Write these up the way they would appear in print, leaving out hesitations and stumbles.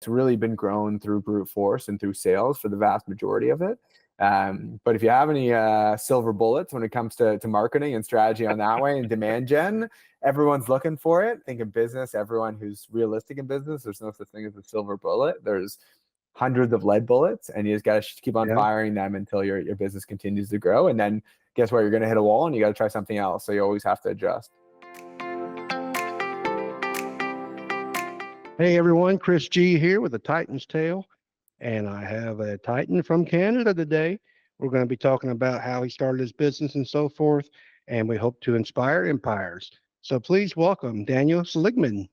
It's really been grown through brute force and through sales for the vast majority of it. But if you have any silver bullets when it comes to marketing and strategy on that way and demand gen, everyone's looking for it. Think of business, everyone who's realistic in business, there's no such thing as a silver bullet. There's hundreds of lead bullets, and you just got to keep on firing them until your business continues to grow. And then guess what? You're going to hit a wall and you got to try something else. So you always have to adjust. Hey everyone, Chris G here with the Titan's Tale, and I have a Titan from Canada today. We're going to be talking about how he started his business and so forth, and we hope to inspire empires. So please welcome Daniel Seligman.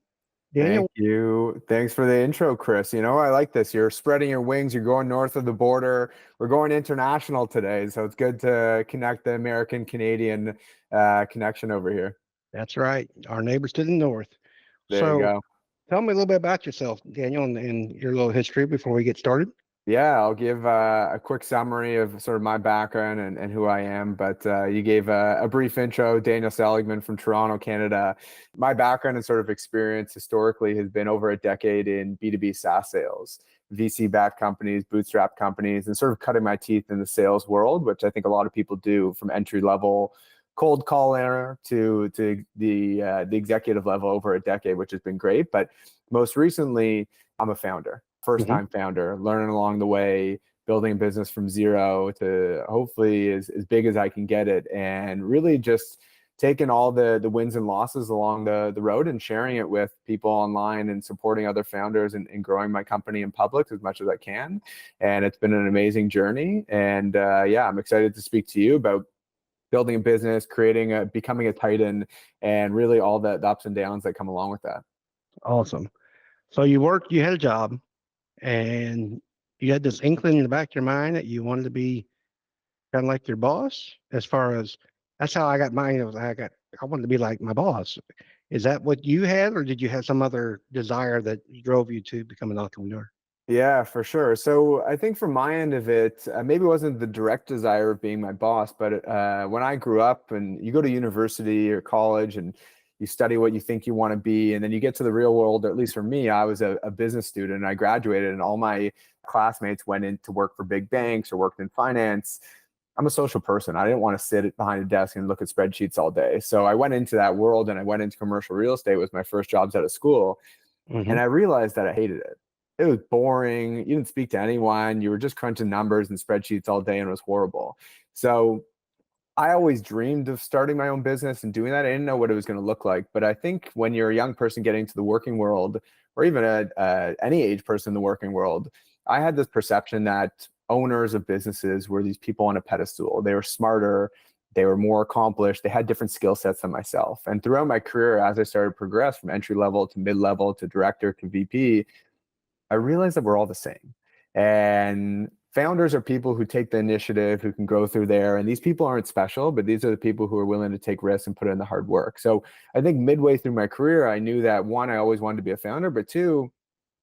Daniel. Thank you. Thanks for the intro, Chris. I like this. You're spreading your wings. You're going north of the border. We're going international today, so it's good to connect the American-Canadian connection over here. That's right. Our neighbors to the north. There you go. Tell me a little bit about yourself, Daniel, and your little history before we get started. Yeah, I'll give a quick summary of sort of my background and who I am. But you gave a brief intro, Daniel Seligman from Toronto, Canada. My background and sort of experience historically has been over a decade in B2B SaaS sales, VC-backed companies, bootstrap companies, and sort of cutting my teeth in the sales world, which I think a lot of people do from entry-level cold caller to the executive level over a decade, which has been great. But most recently, I'm a founder, first-time founder, learning along the way, building a business from zero to hopefully as big as I can get it, and really just taking all the wins and losses along the road and sharing it with people online and supporting other founders and growing my company in public as much as I can. And it's been an amazing journey. And I'm excited to speak to you about building a business, becoming a Titan, and really all the ups and downs that come along with that. Awesome. So you had a job, and you had this inkling in the back of your mind that you wanted to be kind of like your boss. As far as that's how I got mine. I wanted to be like my boss. Is that what you had, or did you have some other desire that drove you to become an entrepreneur? Yeah, for sure. So I think from my end of it, maybe it wasn't the direct desire of being my boss, but when I grew up and you go to university or college and you study what you think you want to be, and then you get to the real world, or at least for me, I was a business student and I graduated and all my classmates went in to work for big banks or worked in finance. I'm a social person. I didn't want to sit behind a desk and look at spreadsheets all day. So I went into that world and I went into commercial real estate. It was my first jobs out of school. And I realized that I hated it. It was boring. You didn't speak to anyone. You were just crunching numbers and spreadsheets all day, and it was horrible. So I always dreamed of starting my own business and doing that. I didn't know what it was going to look like. But I think when you're a young person getting to the working world, or even any age person in the working world, I had this perception that owners of businesses were these people on a pedestal. They were smarter. They were more accomplished. They had different skill sets than myself. And throughout my career, as I started to progress from entry level to mid-level to director to VP, I realized that we're all the same. And founders are people who take the initiative, who can go through there. And these people aren't special, but these are the people who are willing to take risks and put in the hard work. So I think midway through my career, I knew that one, I always wanted to be a founder, but two,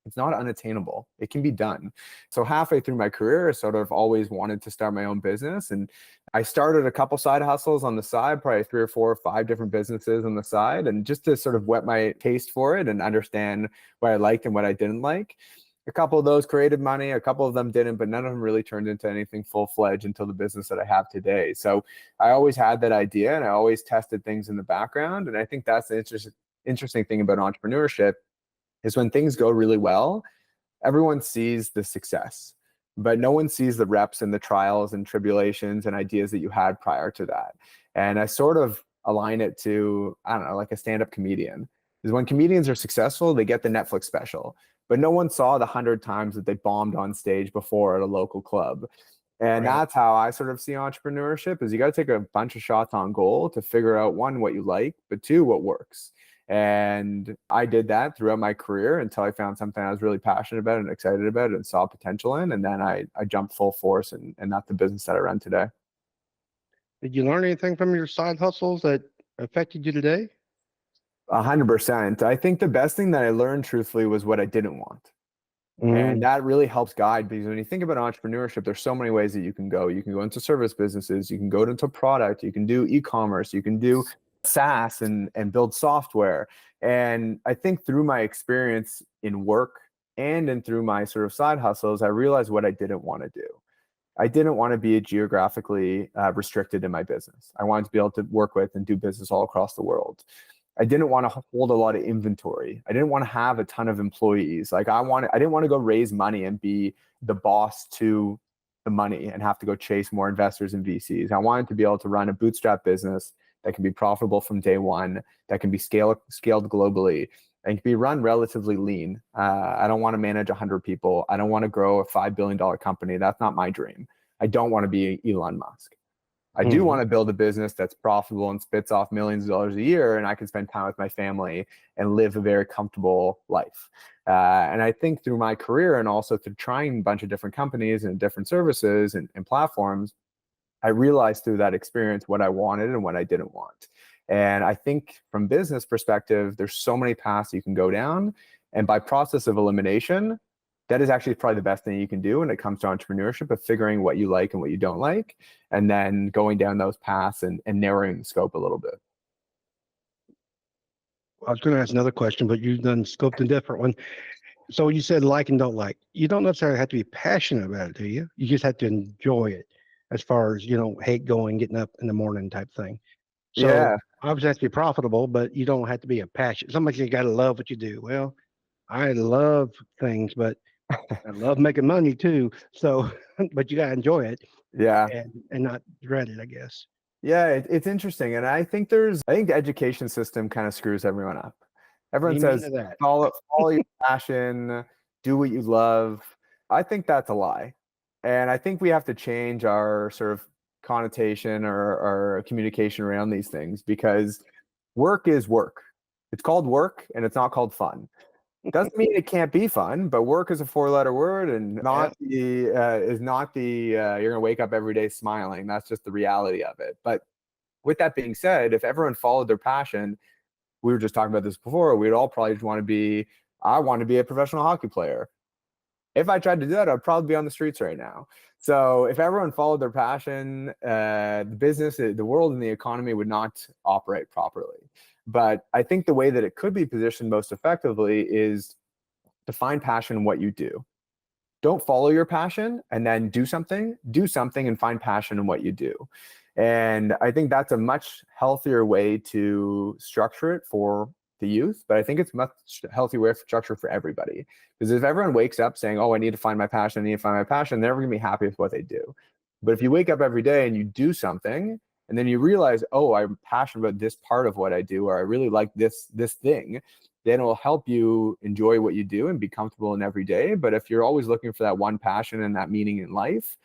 it's not unattainable. It can be done. So halfway through my career, I sort of always wanted to start my own business. And I started a couple side hustles on the side, probably 3 or 4 or 5 different businesses on the side. And just to sort of whet my taste for it and understand what I liked and what I didn't like. A couple of those created money, a couple of them didn't, but none of them really turned into anything full-fledged until the business that I have today. So I always had that idea and I always tested things in the background. And I think that's the interesting thing about entrepreneurship is when things go really well, everyone sees the success, but no one sees the reps and the trials and tribulations and ideas that you had prior to that. And I sort of align it to, I don't know, like a stand-up comedian. Because when comedians are successful, they get the Netflix special, but no one saw the 100 times that they bombed on stage before at a local club. And that's how I sort of see entrepreneurship is you got to take a bunch of shots on goal to figure out, one, what you like, but two, what works. And I did that throughout my career until I found something I was really passionate about and excited about and saw potential in. And then I jumped full force and that's the business that I run today. Did you learn anything from your side hustles that affected you today? 100%. I think the best thing that I learned truthfully was what I didn't want. And that really helps guide, because when you think about entrepreneurship, there's so many ways that you can go. You can go into service businesses, you can go into product, you can do e-commerce, you can do SaaS and build software. And I think through my experience in work and through my sort of side hustles, I realized what I didn't want to do. I didn't want to be geographically restricted in my business. I wanted to be able to work with and do business all across the world. I didn't want to hold a lot of inventory. I didn't want to have a ton of employees. Like I didn't want to go raise money and be the boss to the money and have to go chase more investors and VCs. I wanted to be able to run a bootstrap business that can be profitable from day one, that can be scaled globally, and can be run relatively lean. I don't want to manage 100 people. I don't want to grow a $5 billion company. That's not my dream. I don't want to be Elon Musk. I do want to build a business that's profitable and spits off millions of dollars a year, and I can spend time with my family and live a very comfortable life. And I think through my career and also through trying a bunch of different companies and different services and platforms, I realized through that experience what I wanted and what I didn't want. And I think from business perspective, there's so many paths you can go down. And by process of elimination, that is actually probably the best thing you can do when it comes to entrepreneurship, of figuring what you like and what you don't like, and then going down those paths and narrowing the scope a little bit. I was going to ask another question, but you've done scoped a different one. So you said like and don't like. You don't necessarily have to be passionate about it, do you? You just have to enjoy it, as far as, hate going, getting up in the morning type thing. So Yeah. obviously it has to be profitable, but you don't have to be a passion. Somebody you got to love what you do. Well, I love things, but I love making money too. So, but you got to enjoy it Yeah. and not dread it, I guess. Yeah, it's interesting. And I think the education system kind of screws everyone up. Everyone Amen to says, that. follow your passion, do what you love. I think that's a lie. And I think we have to change our sort of connotation or our communication around these things, because work is work. It's called work and it's not called fun. Doesn't mean it can't be fun, but work is a four-letter word, and Yeah. not the is not the you're gonna wake up every day smiling. That's just the reality of it. But with that being said, if everyone followed their passion, we were just talking about this before, we'd all probably just want to be, I want to be a professional hockey player. If I tried to do that, I'd probably be on the streets right now. So if everyone followed their passion, the business, the world, and the economy would not operate properly. But I think the way that it could be positioned most effectively is to find passion in what you do. Don't follow your passion and then do something and find passion in what you do. And I think that's a much healthier way to structure it for the youth, but I think it's a much healthier way of structure for everybody. Because if everyone wakes up saying, oh, I need to find my passion, they're never going to be happy with what they do. But if you wake up every day and you do something, and then you realize, oh, I'm passionate about this part of what I do, or I really like this thing, then it will help you enjoy what you do and be comfortable in every day. But if you're always looking for that one passion and that meaning in life,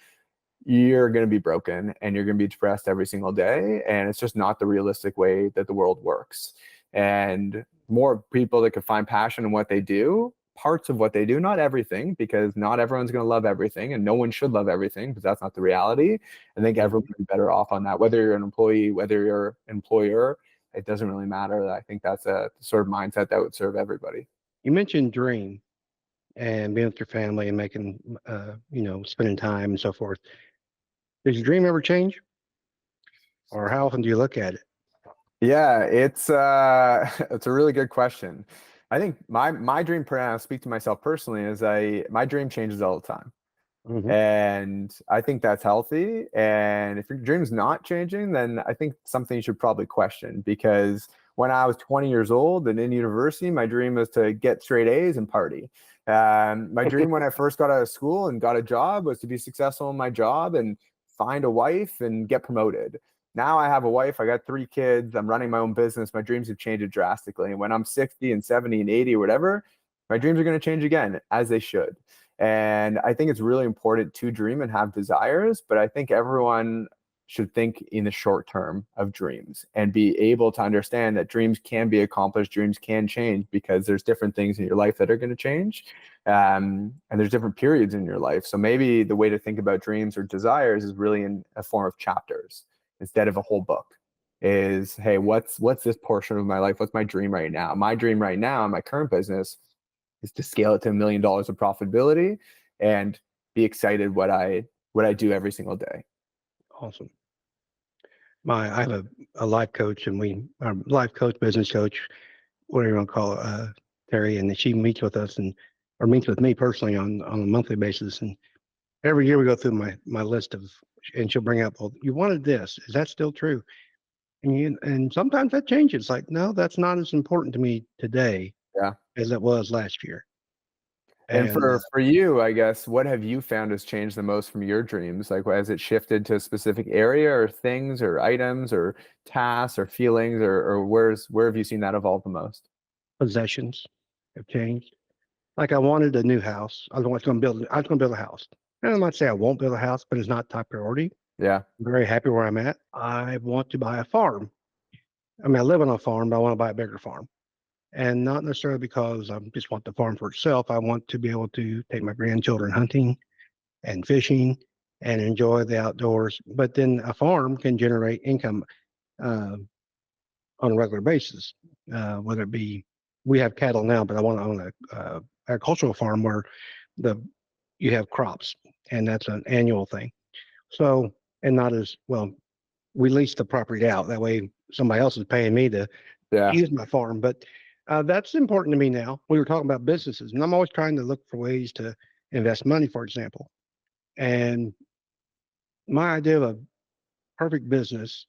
you're going to be broken and you're going to be depressed every single day. And it's just not the realistic way that the world works. And more people that can find passion in what they do, parts of what they do, not everything, because not everyone's going to love everything and no one should love everything, because that's not the reality. I think everyone would be better off on that, whether you're an employee, whether you're an employer, it doesn't really matter. I think that's a sort of mindset that would serve everybody. You mentioned dream and being with your family and making, spending time and so forth. Does your dream ever change, or how often do you look at it? Yeah, it's it's a really good question. I think my dream, I'll speak to myself personally, is my dream changes all the time. Hmm. And I think that's healthy. And if your dream's not changing, then I think something you should probably question. Because when I was 20 years old and in university, my dream was to get straight A's and party. My dream when I first got out of school and got a job was to be successful in my job and find a wife and get promoted. Now I have a wife, I got 3 kids, I'm running my own business. My dreams have changed drastically. And when I'm 60 and 70 and 80 or whatever, my dreams are going to change again, as they should. And I think it's really important to dream and have desires, but I think everyone should think in the short term of dreams and be able to understand that dreams can be accomplished, dreams can change, because there's different things in your life that are going to change. And there's different periods in your life. So maybe the way to think about dreams or desires is really in a form of chapters instead of a whole book. Is, hey, what's this portion of my life? What's my dream right now? My dream right now in my current business is to scale it to $1 million of profitability and be excited what I do every single day. Awesome. I have a life coach, and our life coach, business coach, whatever you want to call it, Terry, and she meets with us, and or meets with me personally on a monthly basis. And every year we go through my list of, and she'll bring up, well, you wanted this. Is that still true? And sometimes that changes. Like, no, that's not as important to me today Yeah. as it was last year. And And for you, I guess, what have you found has changed the most from your dreams? Like, has it shifted to a specific area or things or items or tasks or feelings, or where have you seen that evolve the most? possessions have changed. Like I wanted a new house. I was going to build a house. And I might say I won't build a house, but it's not top priority. Yeah. I'm very happy where I'm at. I want to buy a farm. I mean, I live on a farm, but I want to buy a bigger farm. And not necessarily because I just want the farm for itself. I want to be able to take my grandchildren hunting and fishing and enjoy the outdoors. But then a farm can generate income uh, on a regular basis, whether it be we have cattle now, but I want to own a agricultural farm where the you have crops, and that's an annual thing. So, and not as well, we lease the property out. That way, somebody else is paying me to Yeah. use my farm. But that's important to me now. We were talking about businesses, and I'm always trying to look for ways to invest money, for example. And my idea of a perfect business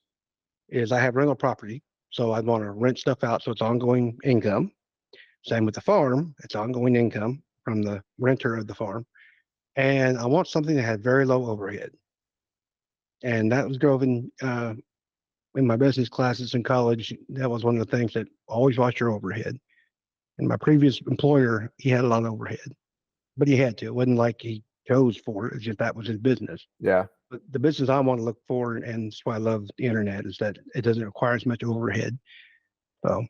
is I have rental property. So I want to rent stuff out so it's ongoing income. Same with the farm, it's ongoing income from the renter of the farm. And I want something that had very low overhead. And that was driven in my business classes in college. That was one of the things that always watch your overhead. And my previous employer, he had a lot of overhead, but he had to. It wasn't like he chose for it. It's just that was his business. Yeah. But the business I want to look for, and that's why I love the internet, is that it doesn't require as much overhead. So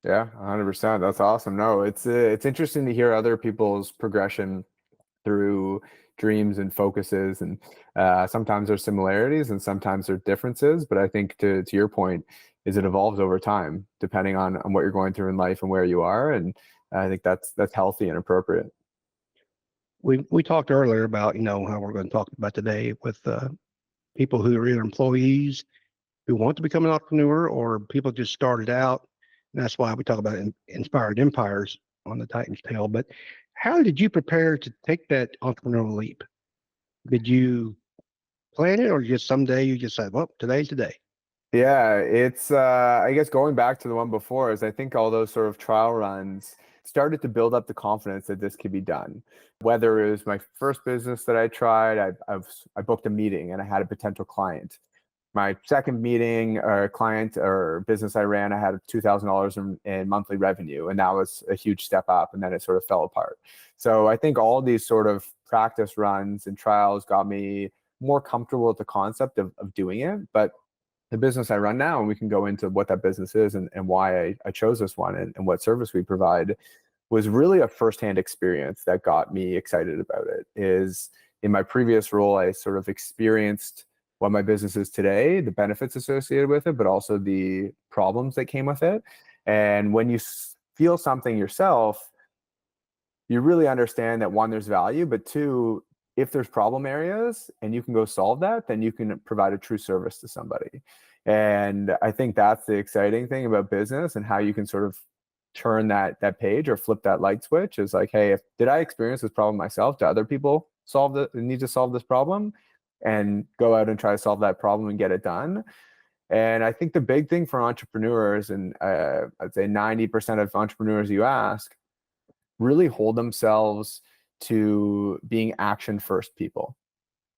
Yeah, 100%. That's awesome. No, it's interesting to hear other people's progression through dreams and focuses, and sometimes there's similarities and sometimes there's differences. But I think to your point, is it evolves over time depending on what you're going through in life and where you are, and I think that's healthy and appropriate. we talked earlier about how we're going to talk about today with people who are either employees who want to become an entrepreneur or people just started out. And that's why we talk about inspired empires on the Titan's Tail. But how did you prepare to take that entrepreneurial leap? Did you plan it, or just someday you just said, well, today's the day? Yeah, it's I guess going back to the one before, is I think all those sort of trial runs started to build up the confidence that this could be done. Whether it was my first business that I tried, I booked a meeting and I had a potential client. My second meeting or client or business I ran, I had $2,000 in monthly revenue, and that was a huge step up. And then it sort of fell apart. So I think all these sort of practice runs and trials got me more comfortable with the concept of doing it. But the business I run now, and we can go into what that business is and why I chose this one and what service we provide, was really a firsthand experience that got me excited about it. Is in my previous role, I sort of experienced what my business is today, the benefits associated with it, but also the problems that came with it. And when you feel something yourself, you really understand that one, there's value, but two, if there's problem areas and you can go solve that, then you can provide a true service to somebody. And I think that's the exciting thing about business and how you can sort of turn that page or flip that light switch is like, hey, did I experience this problem myself? Do other people need to solve this problem? And go out and try to solve that problem and get it done. And I think the big thing for entrepreneurs, and I'd say 90% of entrepreneurs you ask, really hold themselves to being action first people.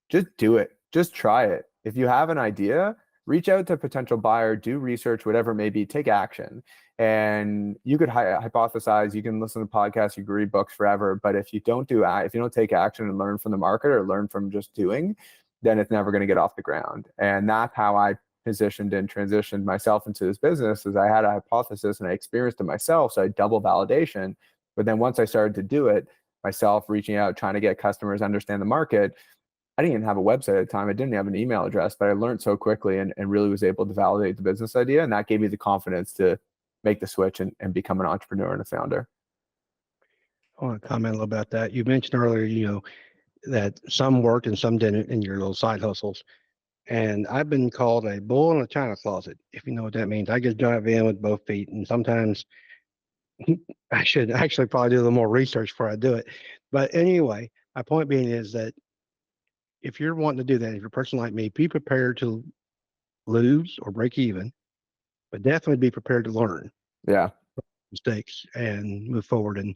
Just do it. Just try it. If you have an idea, reach out to a potential buyer, do research, whatever it may be, take action. And you could hypothesize, you can listen to podcasts, you can read books forever. But if you don't take action and learn from the market or learn from just doing, then it's never going to get off the ground. And that's how I positioned and transitioned myself into this business. Is I had a hypothesis and I experienced it myself. So I double validation. But then once I started to do it myself, reaching out, trying to get customers, understand the market, I didn't even have a website at the time. I didn't have an email address, but I learned so quickly and really was able to validate the business idea. And that gave me the confidence to make the switch and become an entrepreneur and a founder. I want to comment a little about that. You mentioned earlier, that some worked and some didn't in your little side hustles. And I've been called a bull in a china closet, if you know what that means. I just dive in with both feet. And sometimes I should actually probably do a little more research before I do it. But anyway, my point being is that if you're wanting to do that, if you're a person like me, be prepared to lose or break even, but definitely be prepared to learn Yeah. mistakes and move forward. And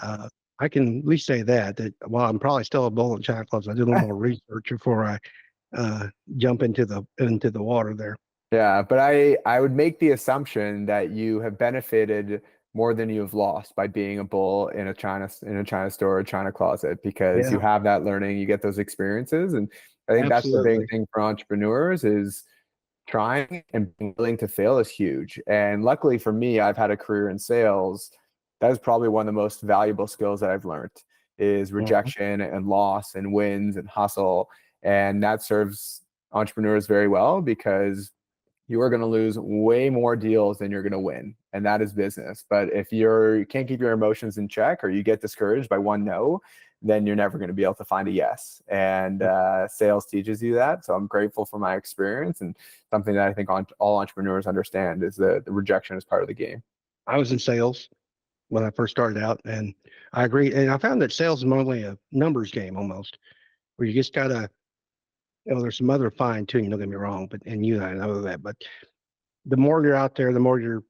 uh, I can at least say that while I'm probably still a bull in China clubs, I do a little more research before I jump into the water there. Yeah, but I would make the assumption that you have benefited more than you have lost by being a bull in a China store or China closet, because you Yeah, have that learning, you get those experiences, and I think that's the big absolutely. thing for entrepreneurs is trying and being willing to fail is huge. And luckily for me, I've had a career in sales. That is probably one of the most valuable skills that I've learned is Mhm. rejection and loss and wins and hustle. And that serves entrepreneurs very well because you are going to lose way more deals than you're going to win. And that is business. But if you can't keep your emotions in check or you get discouraged by one no, then you're never going to be able to find a yes. And sales teaches you that. So I'm grateful for my experience, and something that I think all entrepreneurs understand is that the rejection is part of the game. I was in sales when I first started out, and I agree. And I found that sales is mainly a numbers game almost, where you just gotta, there's some other fine tuning. Don't get me wrong, but and you and I know that. But the more you're out there, the more you're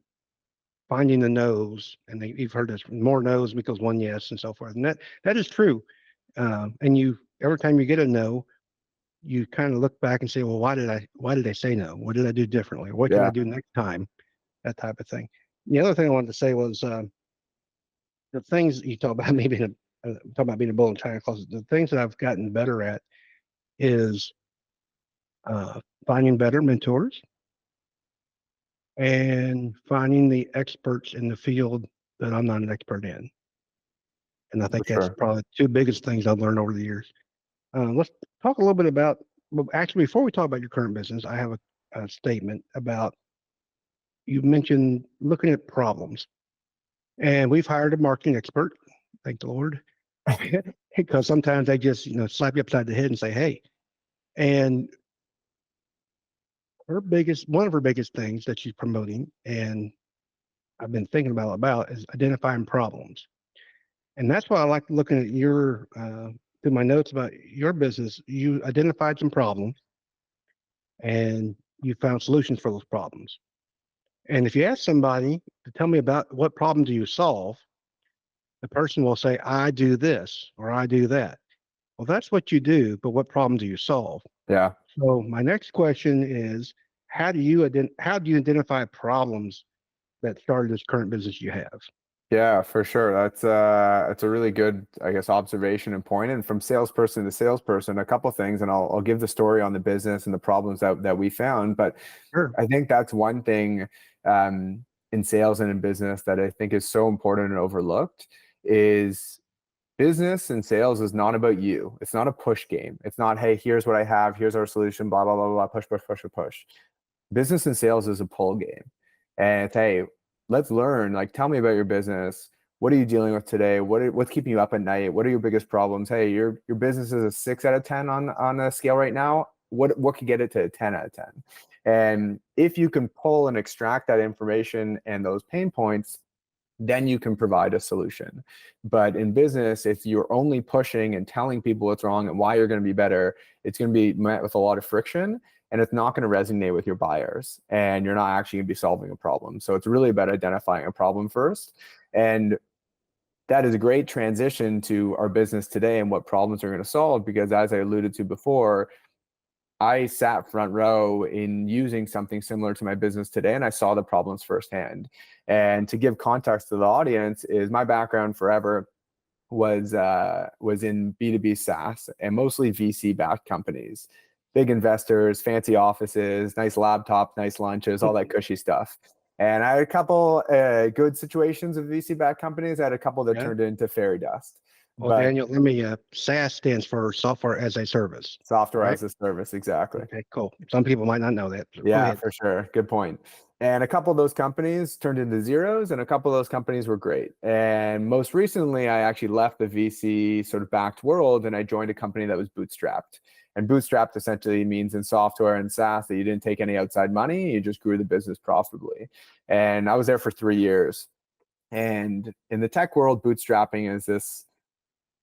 finding the no's, and you've heard this: more no's equals one yes, and so forth. And that is true. And you every time you get a no, you kind of look back and say, well, why did I say no? What did I do differently? What can I Yeah. do next time? That type of thing. The other thing I wanted to say was the things you talk about me being talk about being a bull in China closet. The things that I've gotten better at is uh, finding better mentors and finding the experts in the field that I'm not an expert in. And I For think that's sure. probably the two biggest things I've learned over the years. Let's talk a little bit about, well, actually, before we talk about your current business, I have a statement about you mentioned looking at problems. And we've hired a marketing expert, thank the Lord, because sometimes they just, slap you upside the head and say, hey. And one of her biggest things that she's promoting, and I've been thinking about is identifying problems. And that's why I like looking at through my notes about your business. You identified some problems and you found solutions for those problems. And if you ask somebody to tell me about what problem do you solve, the person will say, I do this or I do that. Well, that's what you do, but what problem do you solve? Yeah. So my next question is, how do you identify problems that started this current business you have? Yeah, for sure. That's a really good, I guess, observation and point. And from salesperson to salesperson, a couple things, and I'll give the story on the business and the problems that we found. But Sure. I think that's one thing in sales and in business that I think is so important and overlooked is business and sales is not about you. It's not a push game. It's not, hey, here's what I have, here's our solution, blah, blah, blah, blah, push, push, push, push. Business and sales is a pull game. And it's, hey, let's learn. Like, tell me about your business. What are you dealing with today? What's keeping you up at night? What are your biggest problems? Hey, your business is a 6 out of 10 on a scale right now. What could get it to a 10 out of 10? And if you can pull and extract that information and those pain points, then you can provide a solution. But in business, if you're only pushing and telling people what's wrong and why you're going to be better, it's going to be met with a lot of friction, and it's not going to resonate with your buyers, and you're not actually going to be solving a problem. So it's really about identifying a problem first. And that is a great transition to our business today and what problems are going to solve, because as I alluded to before, I sat front row in using something similar to my business today, and I saw the problems firsthand. And to give context to the audience, is my background forever was in B2B SaaS and mostly VC backed companies, big investors, fancy offices, nice laptops, nice lunches, all that cushy stuff. And I had a couple good situations of VC backed companies. I had a couple that Yeah. turned into fairy dust, Well, but Daniel, let me, SAS stands for software as a service, software right? as a service, exactly. Okay, cool. Some people might not know that. So go Yeah, ahead. for sure. Good point. And a couple of those companies turned into zeros, and a couple of those companies were great. And most recently, I actually left the VC sort of backed world and I joined a company that was bootstrapped. And bootstrapped essentially means in software and SaaS that you didn't take any outside money, you just grew the business profitably. And I was there for 3 years. And in the tech world, bootstrapping is this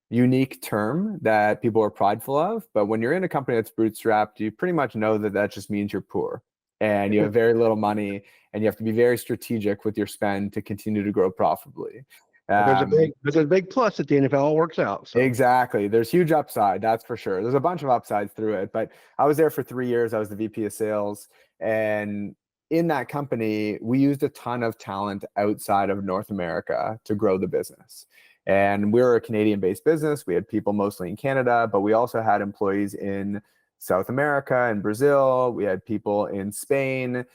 unique term that people are prideful of. But when you're in a company that's bootstrapped, you pretty much know that that just means you're poor and you have very little money, and you have to be very strategic with your spend to continue to grow profitably. But Um, there's a big plus at the end if it all works out. So Exactly. There's huge upside, that's for sure. There's a bunch of upsides through it, but I was there for 3 years. I was the VP of sales. And in that company, we used a ton of talent outside of North America to grow the business. And we're a Canadian based business. We had people mostly in Canada, but we also had employees in South America and Brazil. We had people in Spain,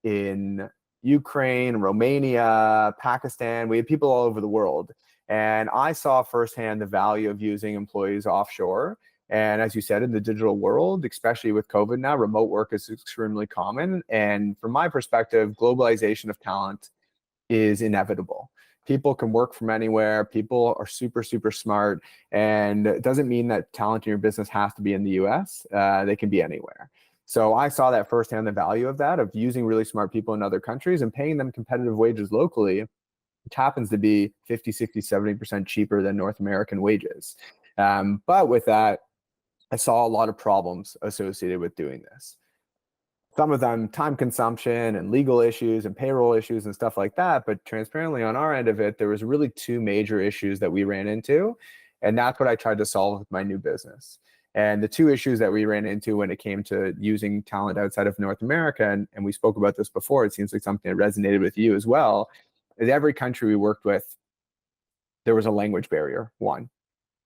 in Ukraine, Romania, Pakistan. We had people all over the world. And I saw firsthand the value of using employees offshore. And as you said, in the digital world, especially with COVID now, remote work is extremely common. And from my perspective, globalization of talent is inevitable. People can work from anywhere. People are super, super smart. And it doesn't mean that talent in your business has to be in the US. They can be anywhere. So I saw that firsthand, the value of that, of using really smart people in other countries and paying them competitive wages locally, which happens to be 50, 60, 70% cheaper than North American wages. But with that, I saw a lot of problems associated with doing this. Some of them time consumption and legal issues and payroll issues and stuff like that. But transparently on our end of it, there was really two major issues that we ran into. And that's what I tried to solve with my new business. And the two issues that we ran into when it came to using talent outside of North America, and we spoke about this before, it seems like something that resonated with you as well, is every country we worked with, there was a language barrier, one.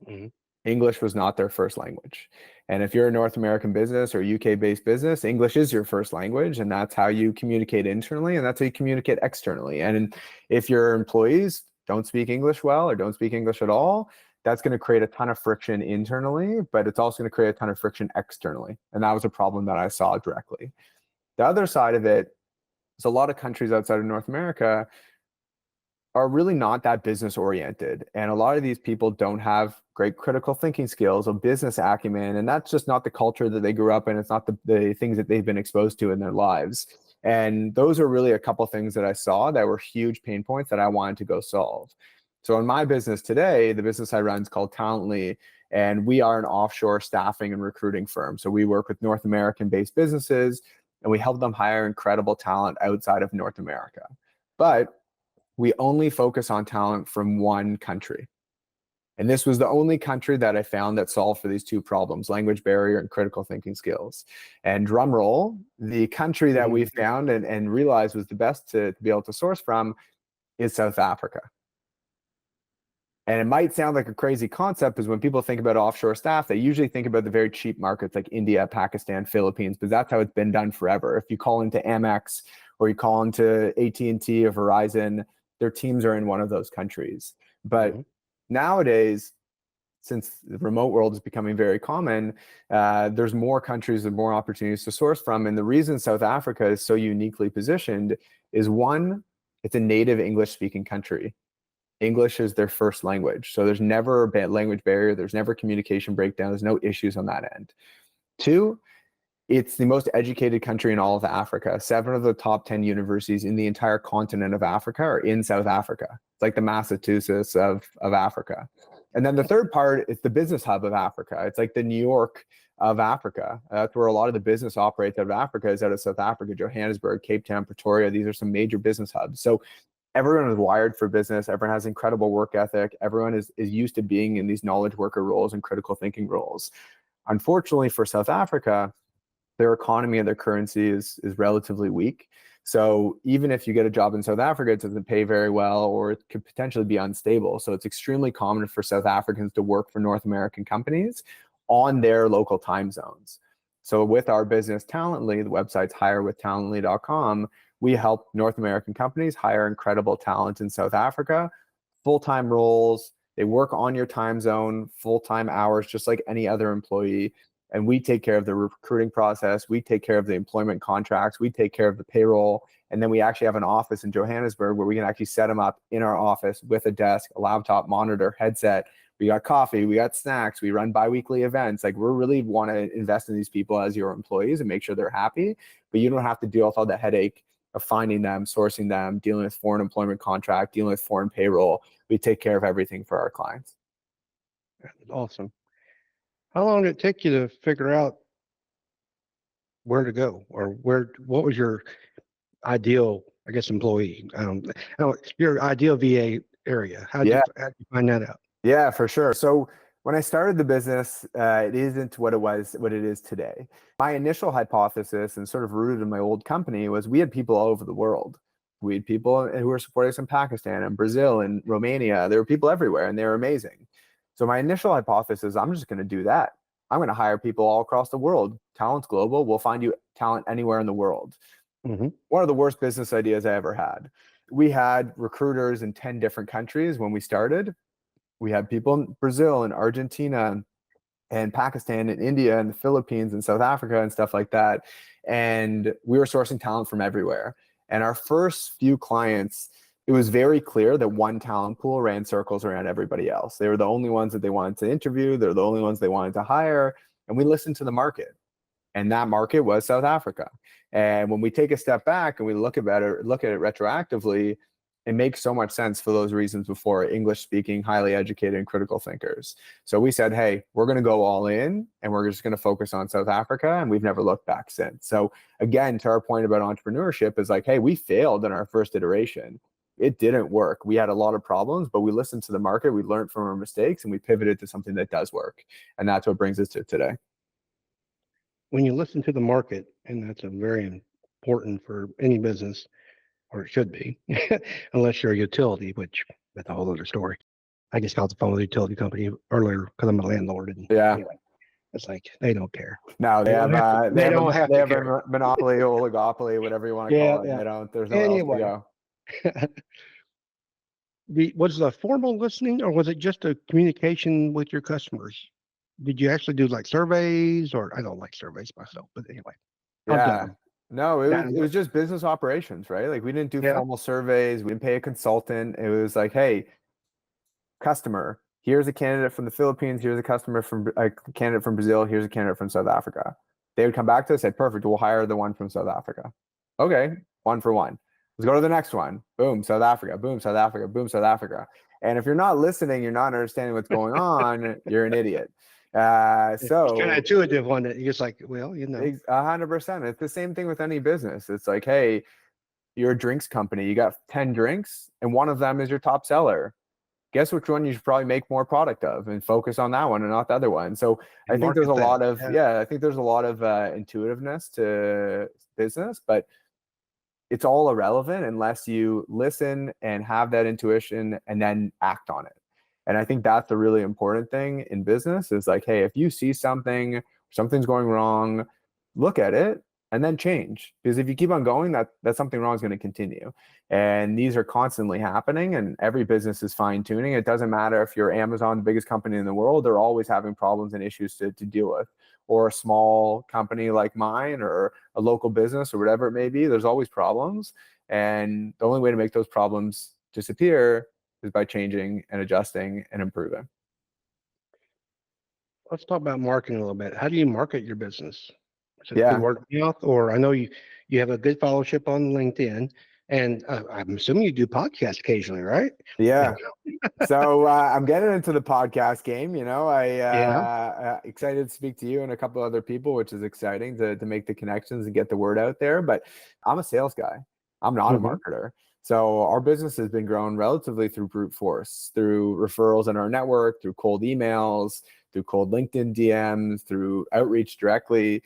mhm. English was not their first language. And if you're a North American business or UK based business, English is your first language. And that's how you communicate internally, and that's how you communicate externally. And if your employees don't speak English well or don't speak English at all, that's going to create a ton of friction internally, but it's also going to create a ton of friction externally. And that was a problem that I saw directly. The other side of it is a lot of countries outside of North America are really not that business oriented. And a lot of these people don't have great critical thinking skills or business acumen. And that's just not the culture that they grew up in. It's not the things that they've been exposed to in their lives. And those are really a couple things that I saw that were huge pain points that I wanted to go solve. So in my business today, the business I run is called Talently, and we are an offshore staffing and recruiting firm. So we work with North American based businesses and we help them hire incredible talent outside of North America. But we only focus on talent from one country. And this was the only country that I found that solved for these two problems, language barrier and critical thinking skills. And drum roll, the country that we found and realized was the best to be able to source from is South Africa. And it might sound like a crazy concept because when people think about offshore staff, they usually think about the very cheap markets like India, Pakistan, Philippines, because that's how it's been done forever. If you call into Amex or you call into AT&T or Verizon, their teams are in one of those countries. But nowadays, since the remote world is becoming very common, there's more countries and more opportunities to source from. And the reason South Africa is so uniquely positioned is one, it's a native English speaking country. English is their first language. So there's never a language barrier. There's never communication breakdown. There's no issues on that end. Two, it's the most educated country in all of Africa. 7 of the top 10 universities in the entire continent of Africa are in South Africa. It's like the Massachusetts of Africa. And then the third part is the business hub of Africa. It's like the New York of Africa. That's where a lot of the business operates out of Africa, is out of South Africa, Johannesburg, Cape Town, Pretoria. These are some major business hubs. So everyone is wired for business. Everyone has incredible work ethic. Everyone is used to being in these knowledge worker roles and critical thinking roles. Unfortunately for South Africa, their economy and their currency is relatively weak. So even if you get a job in South Africa, it doesn't pay very well, or it could potentially be unstable. So it's extremely common for South Africans to work for North American companies on their local time zones. So with our business Talently, the website's hirewithtalently.com, we help North American companies hire incredible talent in South Africa, full-time roles. They work on your time zone, full-time hours, just like any other employee. And we take care of the recruiting process. We take care of the employment contracts. We take care of the payroll. And then we actually have an office in Johannesburg where we can actually set them up in our office with a desk, a laptop, monitor, headset. We got coffee, we got snacks, we run biweekly events. Like, we really want to invest in these people as your employees and make sure they're happy, but you don't have to deal with all the headache of finding them, sourcing them, dealing with foreign employment contract, dealing with foreign payroll. We take care of everything for our clients. That's awesome. How long did it take you to figure out where to go, or what was your ideal, I guess, employee? Your ideal VA area. Yeah. How'd you find that out? Yeah, for sure. So when I started the business, it isn't what it is today. My initial hypothesis, and sort of rooted in my old company, was we had people all over the world. We had people who were supporting us in Pakistan and Brazil and Romania. There were people everywhere, and they were amazing. So my initial hypothesis, I'm just going to do that. I'm going to hire people all across the world. Talent's global. We'll find you talent anywhere in the world. Mm-hmm. One of the worst business ideas I ever had. We had recruiters in 10 different countries when we started. We had people in Brazil and Argentina and Pakistan and India and the Philippines and South Africa and stuff like that. And we were sourcing talent from everywhere. And our first few clients, it was very clear that one talent pool ran circles around everybody else. They were the only ones that they wanted to interview. They're the only ones they wanted to hire. And we listened to the market. And that market was South Africa. And when we take a step back and we look at it retroactively, it makes so much sense for those reasons before: English speaking, highly educated, and critical thinkers. So we said, hey, we're going to go all in and we're just going to focus on South Africa. And we've never looked back since. So again, to our point about entrepreneurship, is like, hey, we failed in our first iteration. It didn't work. We had a lot of problems, but we listened to the market, we learned from our mistakes, and we pivoted to something that does work. And that's what brings us to today. When you listen to the market, and that's a very important for any business, or it should be, unless you're a utility, which that's a whole other story. I just got off the phone with a utility company earlier because I'm a landlord, and anyway, it's like they don't care. No, they have a care. monopoly, oligopoly, whatever you want to call it. Yeah. They don't. There's nowhere else to go. Was the formal listening, or was it just a communication with your customers? Did you actually do like surveys? Or I don't like surveys myself, but anyway. Yeah. No, it was just business operations, right? Like we didn't do formal surveys. We didn't pay a consultant. It was like, hey, customer, here's a candidate from the Philippines. Here's a candidate from Brazil. Here's a candidate from South Africa. They would come back to us and say, perfect, we'll hire the one from South Africa. Okay, one for one. Let's go to the next one. Boom, South Africa. Boom, South Africa. Boom, South Africa. And if you're not listening, you're not understanding what's going on, you're an idiot. It's kind of intuitive one that you're just like, well, 100%. It's the same thing with any business. It's like, hey, you're a drinks company. You got 10 drinks and one of them is your top seller. Guess which one you should probably make more product of and focus on that one and not the other one. So I think there's a lot of, I think there's a lot of intuitiveness to business, but it's all irrelevant unless you listen and have that intuition and then act on it. And I think that's the really important thing in business is like, hey, if you see something's going wrong, look at it and then change. Because if you keep on going, that something wrong is going to continue. And these are constantly happening and every business is fine tuning. It doesn't matter if you're Amazon, the biggest company in the world, they're always having problems and issues to deal with. Or a small company like mine or a local business or whatever it may be, there's always problems. And the only way to make those problems disappear is by changing and adjusting and improving. Let's talk about marketing a little bit. How do you market your business? Is it good word of mouth, or I know you have a good followership on LinkedIn, and I'm assuming you do podcasts occasionally, right? Yeah. So I'm getting into the podcast game. I excited to speak to you and a couple other people, which is exciting to make the connections and get the word out there. But I'm a sales guy. I'm not a marketer. So our business has been grown relatively through brute force, through referrals in our network, through cold emails, through cold LinkedIn DMs, through outreach directly.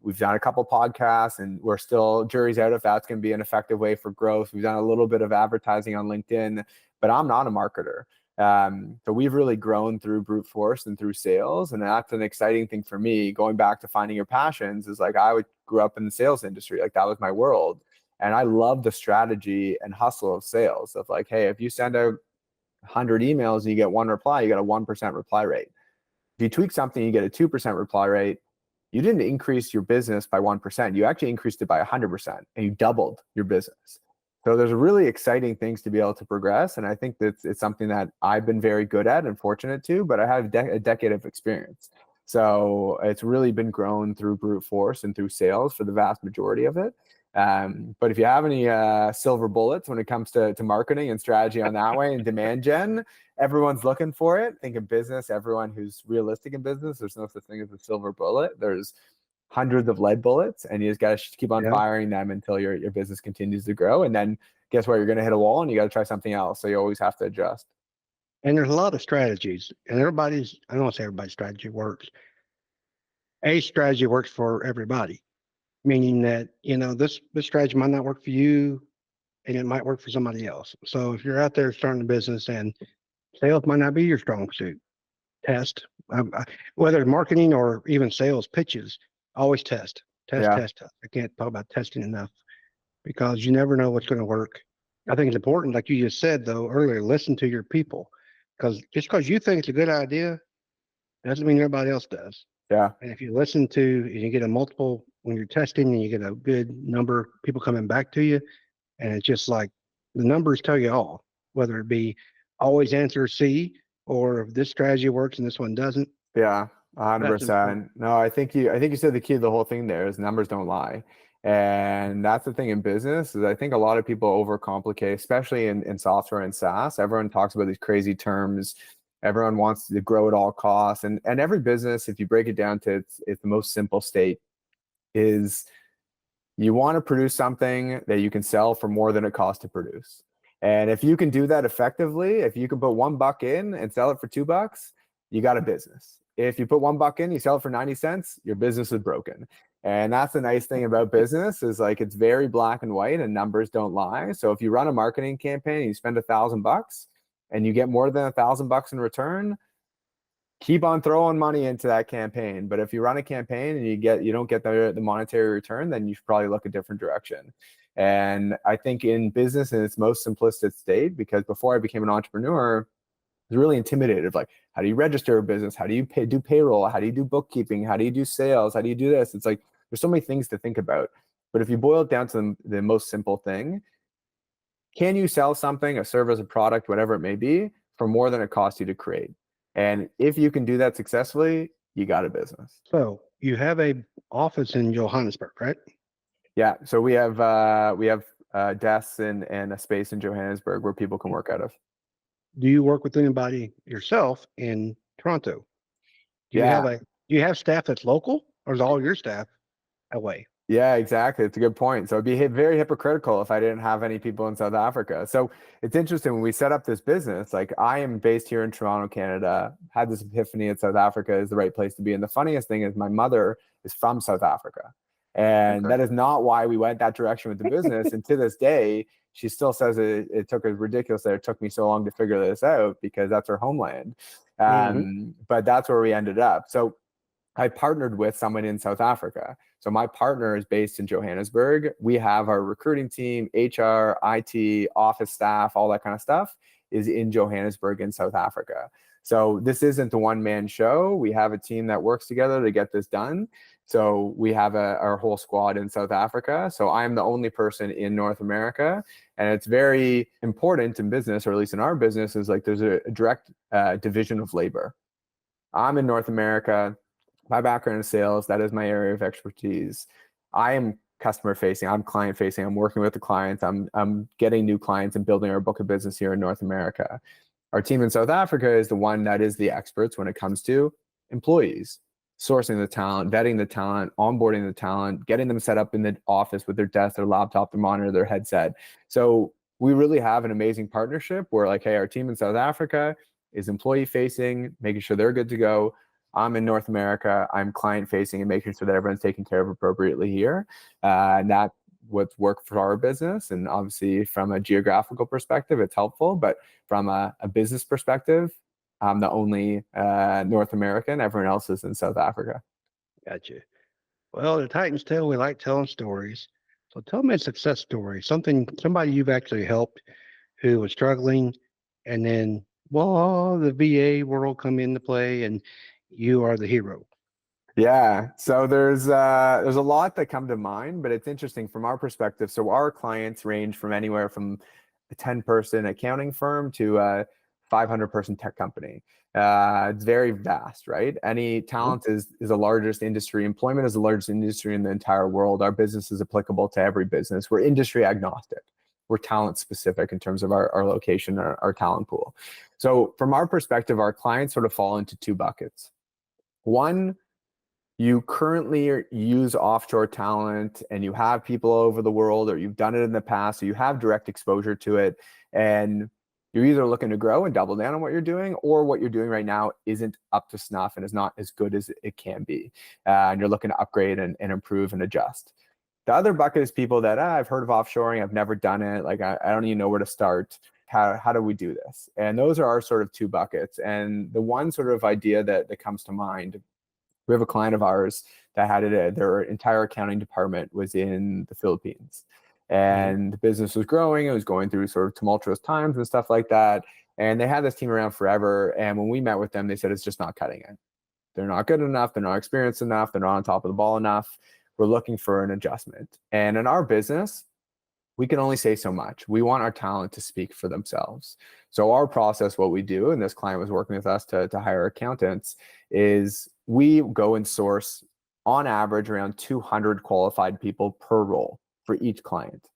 We've done a couple podcasts and we're still jury's out if that's going to be an effective way for growth. We've done a little bit of advertising on LinkedIn, but I'm not a marketer. So we've really grown through brute force and through sales. And that's an exciting thing for me. Going back to finding your passions is like, grew up in the sales industry. Like that was my world. And I love the strategy and hustle of sales of like, hey, if you send out 100 emails and you get one reply, you get a 1% reply rate. If you tweak something, you get a 2% reply rate. You didn't increase your business by 1%. You actually increased it by 100% and you doubled your business. So there's really exciting things to be able to progress. And I think that it's something that I've been very good at and fortunate to, but I have a decade of experience. So it's really been grown through brute force and through sales for the vast majority of it. But if you have any silver bullets when it comes to marketing and strategy on that way and demand gen, everyone's looking for it. Think of business, everyone who's realistic in business, there's no such thing as a silver bullet. There's hundreds of lead bullets, and you just got to keep on firing them until your business continues to grow. And then guess what? You're going to hit a wall and you got to try something else. So you always have to adjust. And there's a lot of strategies, and everybody's, I don't want to say everybody's strategy works. A strategy works for everybody, meaning that, this strategy might not work for you and it might work for somebody else. So if you're out there starting a business and sales might not be your strong suit, test. Whether marketing or even sales pitches, always test. Test. I can't talk about testing enough because you never know what's going to work. I think it's important, like you just said though earlier, listen to your people, because just because you think it's a good idea doesn't mean everybody else does. Yeah. And if you listen to and you get a multiple when you're testing and you get a good number of people coming back to you, and it's just like the numbers tell you all, whether it be always answer C or if this strategy works and this one doesn't. Yeah, 100%. No, I think you said the key to the whole thing there is numbers don't lie. And that's the thing in business is I think a lot of people overcomplicate, especially in software and SaaS. Everyone talks about these crazy terms. Everyone wants to grow at all costs. And every business, if you break it down to its the most simple state, is you want to produce something that you can sell for more than it costs to produce. And if you can do that effectively, if you can put $1 in and sell it for $2, you got a business. If you put $1 in, you sell it for 90 cents, your business is broken. And that's the nice thing about business is like it's very black and white and numbers don't lie. So if you run a marketing campaign and you spend $1,000 and you get more than $1,000 in return, keep on throwing money into that campaign. But if you run a campaign and you don't get the monetary return, then you should probably look a different direction. And I think in business in its most simplistic state, because before I became an entrepreneur, I was really intimidated. Like, how do you register a business? How do you do payroll? How do you do bookkeeping? How do you do sales? How do you do this? It's like, there's so many things to think about. But if you boil it down to the most simple thing, can you sell something, a service, a product, whatever it may be, for more than it costs you to create? And if you can do that successfully, you got a business. So you have a office in Johannesburg, right? Yeah. So we have desks and a space in Johannesburg where people can work out of. Do you work with anybody yourself in Toronto? Do you have staff that's local, or is all your staff away? Yeah, exactly. It's a good point. So it'd be very hypocritical if I didn't have any people in South Africa. So it's interesting when we set up this business, like I am based here in Toronto, Canada, had this epiphany that South Africa is the right place to be. And the funniest thing is my mother is from South Africa. And that is not why we went that direction with the business. And to this day, she still says it took us ridiculous that it took me so long to figure this out because that's her homeland. But that's where we ended up. So I partnered with someone in South Africa. So my partner is based in Johannesburg. We have our recruiting team, HR, IT, office staff, all that kind of stuff is in Johannesburg in South Africa. So this isn't a one-man show. We have a team that works together to get this done. So we have our whole squad in South Africa. So I'm the only person in North America. And it's very important in business, or at least in our business, is like there's a direct division of labor. I'm in North America. My background is sales. That is my area of expertise. I am customer facing. I'm client facing. I'm working with the clients. I'm getting new clients and building our book of business here in North America. Our team in South Africa is the one that is the experts when it comes to employees, sourcing the talent, vetting the talent, onboarding the talent, getting them set up in the office with their desk, their laptop, their monitor, their headset. So we really have an amazing partnership where like, hey, our team in South Africa is employee facing, making sure they're good to go. I'm in North America. I'm client facing and making sure that everyone's taken care of appropriately here. And that would work for our business. And obviously from a geographical perspective, it's helpful. But from a business perspective, I'm the only North American. Everyone else is in South Africa. Gotcha. Well, the Titans tell, we like telling stories. So tell me a success story, somebody you've actually helped who was struggling, and then, well, the VA world come into play and you are the hero. Yeah. So there's a lot that come to mind, but it's interesting from our perspective. So our clients range from anywhere from a 10-person accounting firm to a 500-person tech company. It's very vast, right? Any Mhm. talent is the largest industry. Employment is the largest industry in the entire world. Our business is applicable to every business. We're industry agnostic. We're talent specific in terms of our location, our talent pool. So from our perspective, our clients sort of fall into two buckets. One, you currently use offshore talent and you have people all over the world, or you've done it in the past, so you have direct exposure to it, and you're either looking to grow and double down on what you're doing, or what you're doing right now isn't up to snuff and is not as good as it can be, and you're looking to upgrade and improve and adjust. The other bucket is people that I've heard of offshoring, I've never done it, like I don't even know where to start. How do we do this? And those are our sort of two buckets. And the one sort of idea that comes to mind, we have a client of ours that had it, their entire accounting department was in the Philippines. Mhm. And the business was growing. It was going through sort of tumultuous times and stuff like that. And they had this team around forever. And when we met with them, they said it's just not cutting it. They're not good enough. They're not experienced enough. They're not on top of the ball enough. We're looking for an adjustment. And in our business, we can only say so much. We want our talent to speak for themselves. So our process, what we do, and this client was working with us to hire accountants, is we go and source on average around 200 qualified people per role for each client.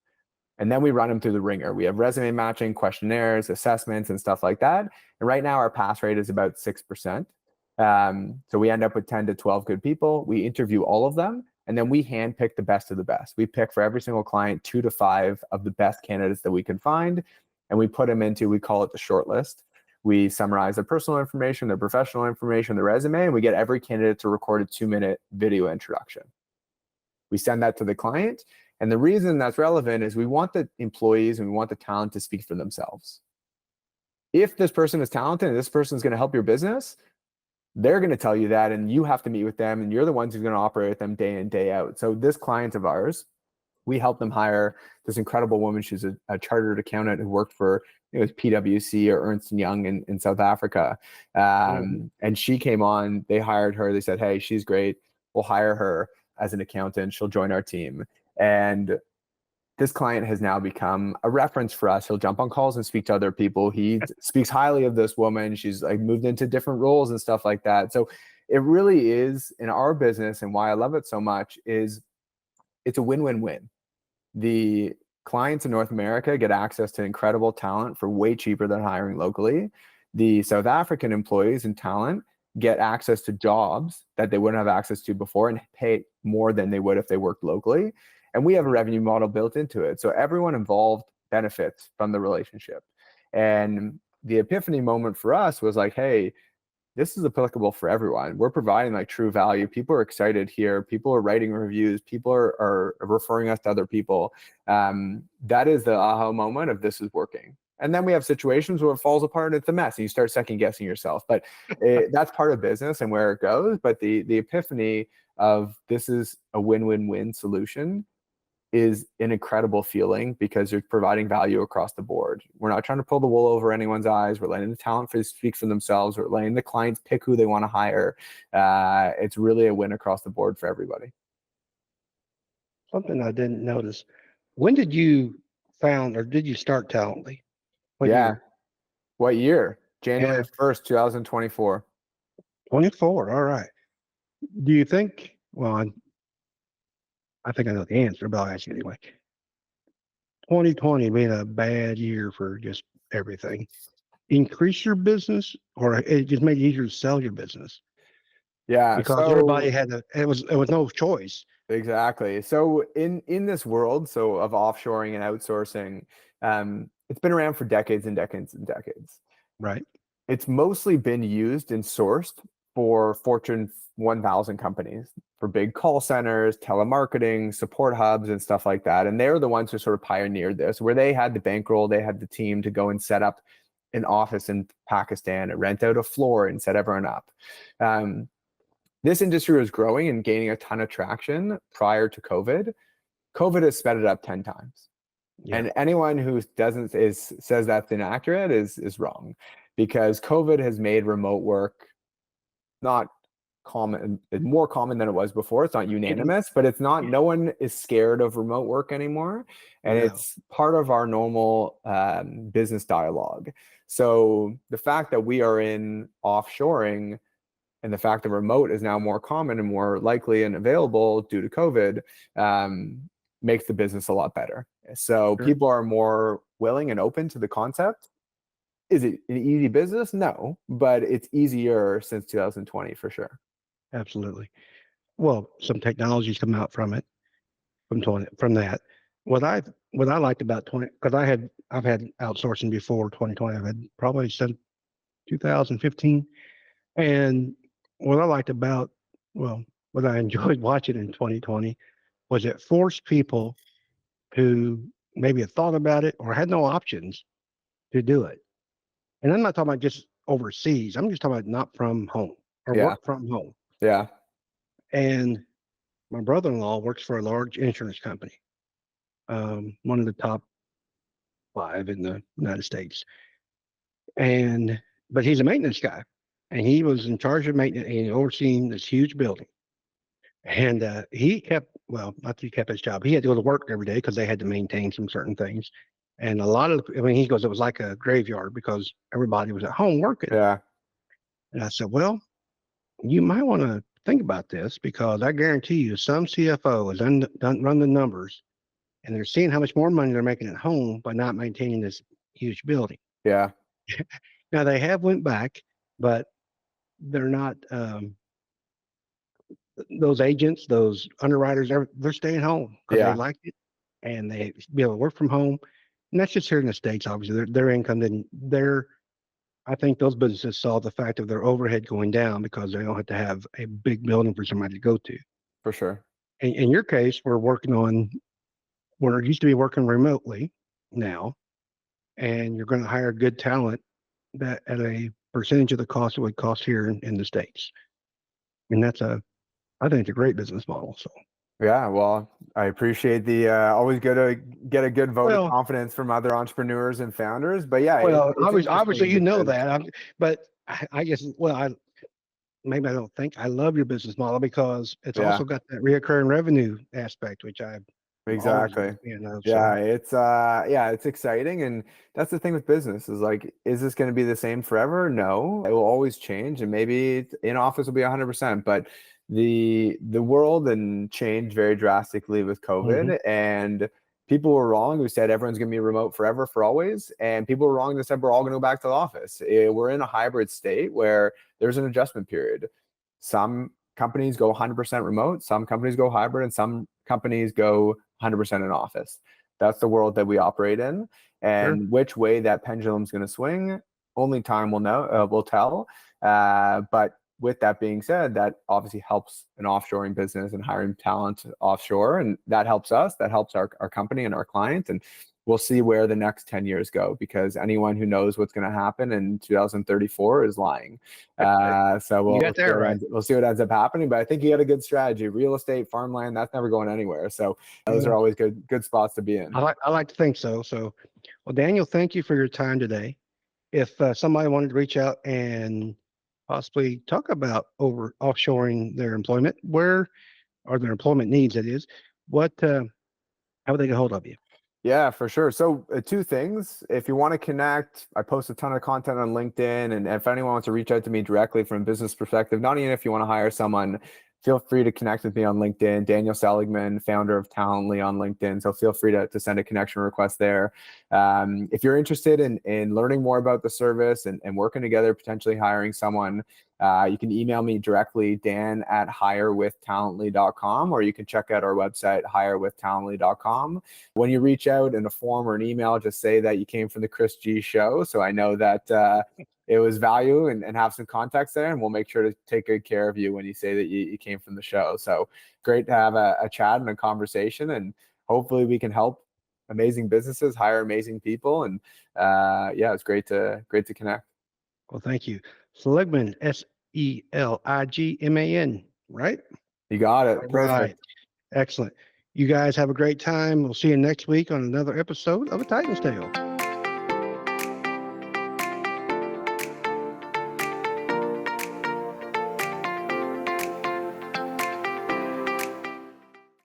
And then we run them through the ringer. We have resume matching, questionnaires, assessments, and stuff like that. And right now our pass rate is about 6%. So we end up with 10 to 12 good people. We interview all of them, and then we handpick the best of the best. We pick for every single client 2 to 5 of the best candidates that we can find, and we put them into, we call it the short list. We summarize their personal information, their professional information, their resume, and we get every candidate to record a 2-minute video introduction. We send that to the client. And the reason that's relevant is we want the employees and we want the talent to speak for themselves. If this person is talented and this person is going to help your business, they're going to tell you that, and you have to meet with them, and you're the ones who's going to operate with them day in, day out. So this client of ours, we helped them hire this incredible woman. She's a chartered accountant who worked for PwC or Ernst & Young in South Africa. Mhm. And she came on, they hired her. They said, hey, she's great. We'll hire her as an accountant. She'll join our team. And this client has now become a reference for us. He'll jump on calls and speak to other people. He speaks highly of this woman. She's like moved into different roles and stuff like that. So it really is, in our business, and why I love it so much is it's a win-win-win. The clients in North America get access to incredible talent for way cheaper than hiring locally. The South African employees and talent get access to jobs that they wouldn't have access to before and pay more than they would if they worked locally. And we have a revenue model built into it. So everyone involved benefits from the relationship. And the epiphany moment for us was like, hey, this is applicable for everyone. We're providing like true value. People are excited here. People are writing reviews. People are referring us to other people. That is the aha moment of this is working. And then we have situations where it falls apart and it's a mess and you start second guessing yourself. But that's part of business and where it goes. But the epiphany of this is a win-win-win solution is an incredible feeling because you're providing value across the board. We're not trying to pull the wool over anyone's eyes. We're letting the talent speak for themselves. We're letting the clients pick who they want to hire. It's really a win across the board for everybody. Something I didn't notice. When did you found or did you start Talently? What Yeah. year? What year? January And 1st, 2024. 24. All right. Do you think, well, I think I know the answer, but I'll ask you anyway. 2020 being a bad year for just everything. Increase your business or it just made it easier to sell your business Yeah. because everybody So had it was no choice. exactly. So in this world, so of offshoring and outsourcing, it's been around for decades and decades and decades. Right. It's mostly been used and sourced for Fortune 1000 companies, for big call centers, telemarketing, support hubs, and stuff like that. And they're the ones who sort of pioneered this, where they had the bankroll, they had the team to go and set up an office in Pakistan and rent out a floor and set everyone up. Um, this industry was growing and gaining a ton of traction prior to COVID. COVID has sped it up 10 times. Yeah. And anyone who doesn't says that's inaccurate is wrong, because COVID has made remote work not common, more common than it was before. It's not unanimous, but it's not, no one is scared of remote work anymore. And No, it's part of our normal business dialogue. So the fact that we are in offshoring and the fact that remote is now more common and more likely and available due to COVID makes the business a lot better. So sure, people are more willing and open to the concept. Is it an easy business? No, but it's easier since 2020 for sure. absolutely. Well, some technologies come out from it, from that. What I liked about 20, because I've had outsourcing before 2020. I've had probably since 2015. And what I liked about, well, what I enjoyed watching in 2020 was it forced people who maybe had thought about it or had no options to do it. And I'm not talking about just overseas. I'm just talking about not from home or Yeah, work from home. yeah, And my brother-in-law works for a large insurance company, one of the top 5 in the United States. And but he's a maintenance guy, and he was in charge of maintenance and overseeing this huge building. And he kept, well, not that he kept his job. He had to go to work every day because they had to maintain some certain things. And a lot of, I mean, he goes, it was like a graveyard because everybody was at home working. yeah, And I said, well, you might want to think about this because I guarantee you some CFO has done run the numbers and they're seeing how much more money they're making at home by not maintaining this huge building. yeah, Now they have went back, but they're not, those agents, those underwriters, they're staying home because they yeah, like it and they be able to work from home. And that's just here in the States, obviously. Their income didn't, I think those businesses saw the fact of their overhead going down because they don't have to have a big building for somebody to go to. for sure. In your case, we're used to be working remotely now, and you're going to hire good talent that at a percentage of the cost it would cost here in the States. And I think it's a great business model. So, Yeah, well, I appreciate the always good to get a good vote of well, confidence from other entrepreneurs and founders. But yeah, it's obviously, interesting you know because that, but I guess, well, maybe I don't think I love your business model because it's yeah, also got that reoccurring revenue aspect, which I'm always a exactly. big fan of. Yeah, So, it's exciting, and that's the thing with business is like, is this going to be the same forever? No, it will always change, and maybe in office will be 100%, but the world and changed very drastically with mhm, COVID, and people were wrong who said everyone's going to be remote forever for always, and people were wrong that said we're all going to go back to the office. We're in a hybrid state where there's an adjustment period. Some companies go 100% remote, some companies go hybrid, and some companies go 100% in office. That's the world that we operate in. sure. And which way that pendulum's going to swing, only time will know, will tell. But with that being said, that obviously helps an offshoring business and hiring talent offshore. And that helps us, that helps our company and our client. And we'll see where the next 10 years go, because anyone who knows what's going to happen in 2034 is lying. So You got that right. we'll see what ends up happening. But I think you got a good strategy. Real estate, farmland, that's never going anywhere. So those are Yeah, always good spots to be in. I like to think so. So, well, Daniel, thank you for your time today. If somebody wanted to reach out and possibly talk about offshoring their employment, where or their employment needs, that is, what how would they get hold of you? Yeah, for sure. So two things. If you want to connect, I post a ton of content on LinkedIn. And if anyone wants to reach out to me directly from a business perspective, not even if you want to hire someone, feel free to connect with me on LinkedIn. Daniel Seligman, founder of Talently on LinkedIn. So feel free to send a connection request there. If you're interested in learning more about the service and working together, potentially hiring someone, you can email me directly, dan@hirewithtalently.com, or you can check out our website, hirewithtalently.com. When you reach out in a form or an email, just say that you came from the Chris G show. So I know that it was value and have some context there. And we'll make sure to take good care of you when you say that you came from the show. So great to have a chat and a conversation. And hopefully we can help amazing businesses hire amazing people. And yeah, it's great to connect. Well, thank you. Seligman, Seligman, right? You got All it. right. Perfect. Excellent. You guys have a great time. We'll see you next week on another episode of A Titan's Tale.